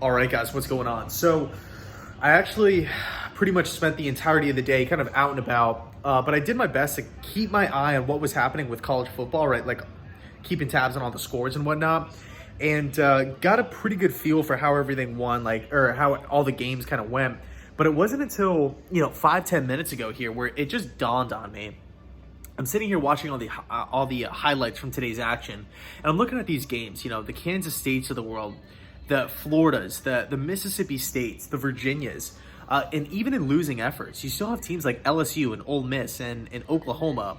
All right, guys, what's going on? So I actually pretty much spent the entirety of the day kind of out and about, but I did my best to keep my eye on what was happening with college football, right? Like keeping tabs on all the scores and whatnot, and got a pretty good feel for how everything won, or how all the games kind of went. But it wasn't until 5-10 minutes ago here where it just dawned on me. I'm sitting here watching all the highlights from today's action, and I'm looking at these games. The Kansas States of the world, the Floridas, the Mississippi States, the Virginias, and even in losing efforts, you still have teams like LSU and Ole Miss and Oklahoma.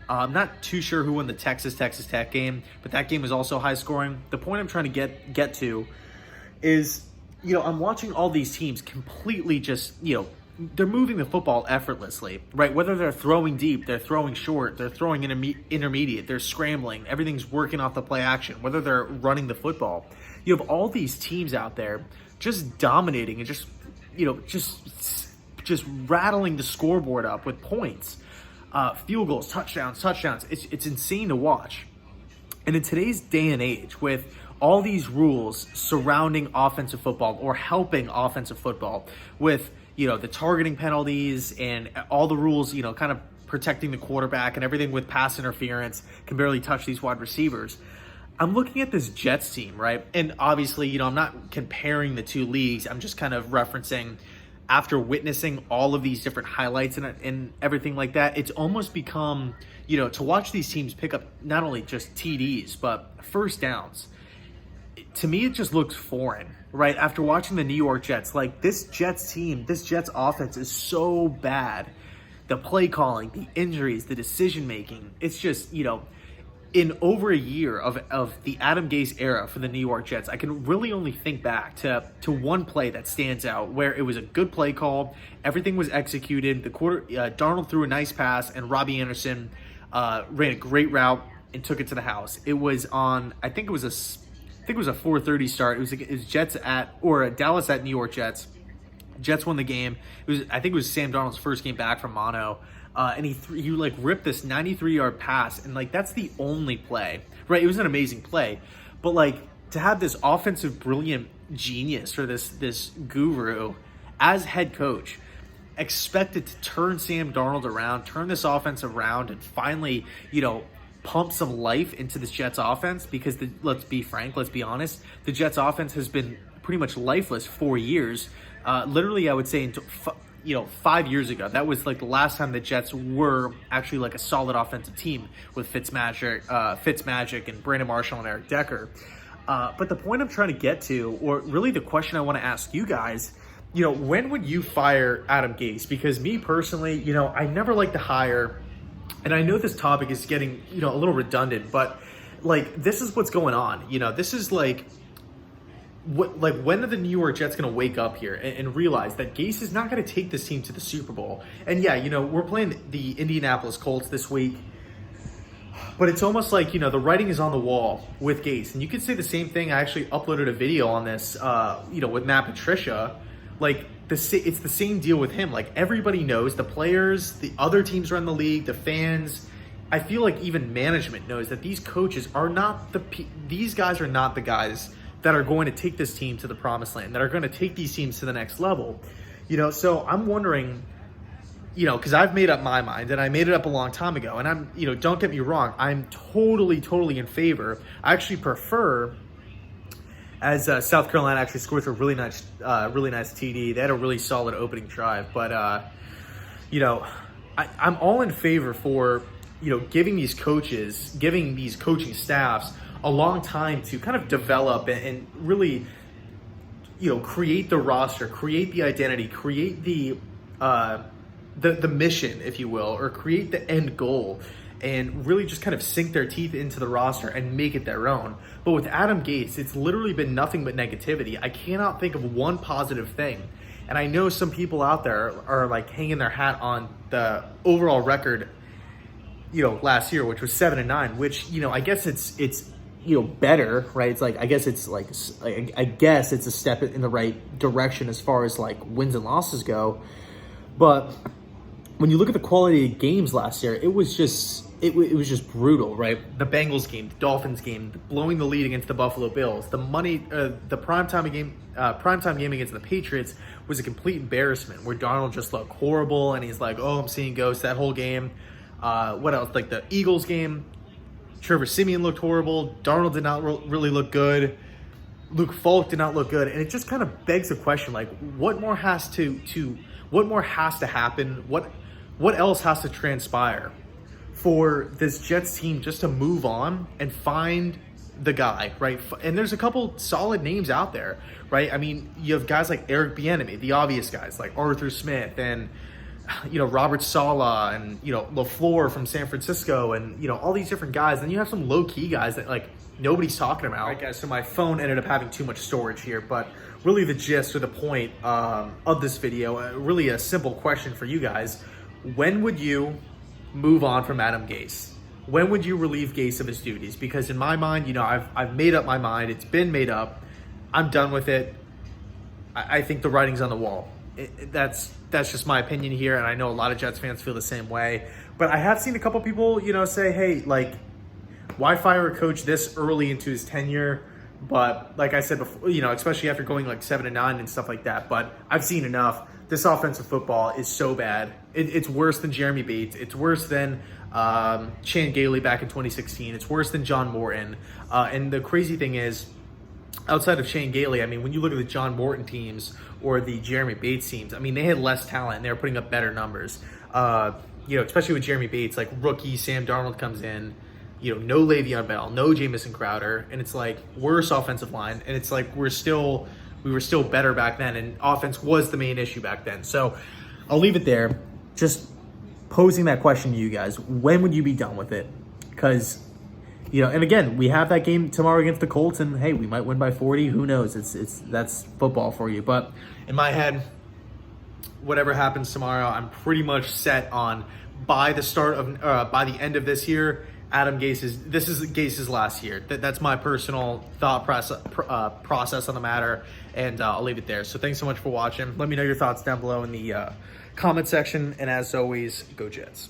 I'm not too sure who won the Texas Tech game, but that game was also high scoring. The point I'm trying to get to is, I'm watching all these teams completely just, they're moving the football effortlessly, right? Whether they're throwing deep, they're throwing short, they're throwing intermediate, they're scrambling, everything's working off the play action, whether they're running the football. You have all these teams out there just dominating and just rattling the scoreboard up with points, field goals, touchdowns. It's insane to watch. And in today's day and age, with all these rules surrounding offensive football or helping offensive football, with the targeting penalties and all the rules, kind of protecting the quarterback and everything with pass interference, can barely touch these wide receivers. I'm looking at this Jets team, right? And obviously, I'm not comparing the two leagues. I'm just kind of referencing, after witnessing all of these different highlights and everything like that, it's almost become, to watch these teams pick up not only just TDs, but first downs. To me, it just looks foreign, right? After watching the New York Jets, like this Jets team, this Jets offense is so bad. The play calling, the injuries, the decision making, it's just, in over a year of the Adam Gase era for the New York Jets, I can really only think back to one play that stands out where it was a good play call, everything was executed, Darnold threw a nice pass, and Robbie Anderson ran a great route and took it to the house. It was on, I think it was a 4:30 start. It was Dallas at New York Jets. Jets won the game. I think it was Sam Darnold's first game back from mono. And he ripped this 93-yard pass, and that's the only play, right? It was an amazing play, but to have this offensive brilliant genius, or this guru as head coach, expected to turn Sam Darnold around, turn this offense around, and finally, pump some life into this Jets offense, because let's be honest, the Jets offense has been pretty much lifeless for years. Literally, I would say until 5 years ago, that was the last time the Jets were actually a solid offensive team with Fitzmagic and Brandon Marshall and Eric Decker. But the point I'm trying to get to, or really the question I want to ask you guys, when would you fire Adam Gase? Because me personally, I never like to hire, and I know this topic is getting, a little redundant, but this is what's going on. This is when are the New York Jets going to wake up here and realize that Gase is not going to take this team to the Super Bowl? And yeah, we're playing the Indianapolis Colts this week, but it's almost like, the writing is on the wall with Gase. And you could say the same thing. I actually uploaded a video on this, with Matt Patricia. It's the same deal with him. Everybody knows, the players, the other teams around the league, the fans. I feel like even management knows that these coaches are not these guys are not the guys that are going to take this team to the promised land, that are going to take these teams to the next level. So I'm wondering, because I've made up my mind, and I made it up a long time ago, and I'm, don't get me wrong, I'm totally in favor. I actually prefer, as South Carolina actually scored a really nice TD. They had a really solid opening drive, but I'm all in favor for giving these coaching staffs a long time to kind of develop and really, create the roster, create the identity, create the mission, if you will, or create the end goal, and really just kind of sink their teeth into the roster and make it their own. But with Adam Gase, it's literally been nothing but negativity. I cannot think of one positive thing. And I know some people out there are hanging their hat on the overall record, last year, which was 7-9, which, I guess it's better, right? It's I guess it's a step in the right direction as far as wins and losses go. But when you look at the quality of games last year, it was it was just brutal, right? The Bengals game, the Dolphins game, blowing the lead against the Buffalo Bills, the primetime game against the Patriots was a complete embarrassment where Darnold just looked horrible and he's like, oh, I'm seeing ghosts that whole game. What else? Like the Eagles game, Trevor Siemian looked horrible. Darnold did not really look good. Luke Falk did not look good, and it just kind of begs the question: like, what more has to happen? What else has to transpire for this Jets team just to move on and find the guy, right? And there's a couple solid names out there, right? I mean, you have guys like Eric Bieniemy, the obvious guys like Arthur Smith and Robert Saleh and LaFleur from San Francisco and all these different guys. Then you have some low key guys that like nobody's talking about. All right, guys, so my phone ended up having too much storage here, but really the gist or the point of this video, really a simple question for you guys. When would you move on from Adam Gase? When would you relieve Gase of his duties? Because in my mind, I've made up my mind. It's been made up. I'm done with it. I think the writing's on the wall. That's just my opinion here, and I know a lot of Jets fans feel the same way. But I have seen a couple people, say, hey, like, why fire a coach this early into his tenure? But like I said before, especially after going like 7-9 and stuff like that. But I've seen enough. This offensive football is so bad. It's worse than Jeremy Bates. It's worse than Chan Gailey back in 2016. It's worse than John Morton. And the crazy thing is, outside of Shane Gailey, I mean, when you look at the John Morton teams or the Jeremy Bates teams, I mean, they had less talent and they were putting up better numbers. Especially with Jeremy Bates, like rookie Sam Darnold comes in, no Le'Veon Bell, no Jamison Crowder, and it's like worse offensive line, and it's like we were still better back then, and offense was the main issue back then. So I'll leave it there. Just posing that question to you guys: when would you be done with it? Because and again, we have that game tomorrow against the Colts, and hey, we might win by 40. Who knows? That's football for you. But in my head, whatever happens tomorrow, I'm pretty much set on by the end of this year, this is Gase's last year. That's my personal thought process on the matter, and I'll leave it there. So thanks so much for watching. Let me know your thoughts down below in the comment section, and as always, go Jets.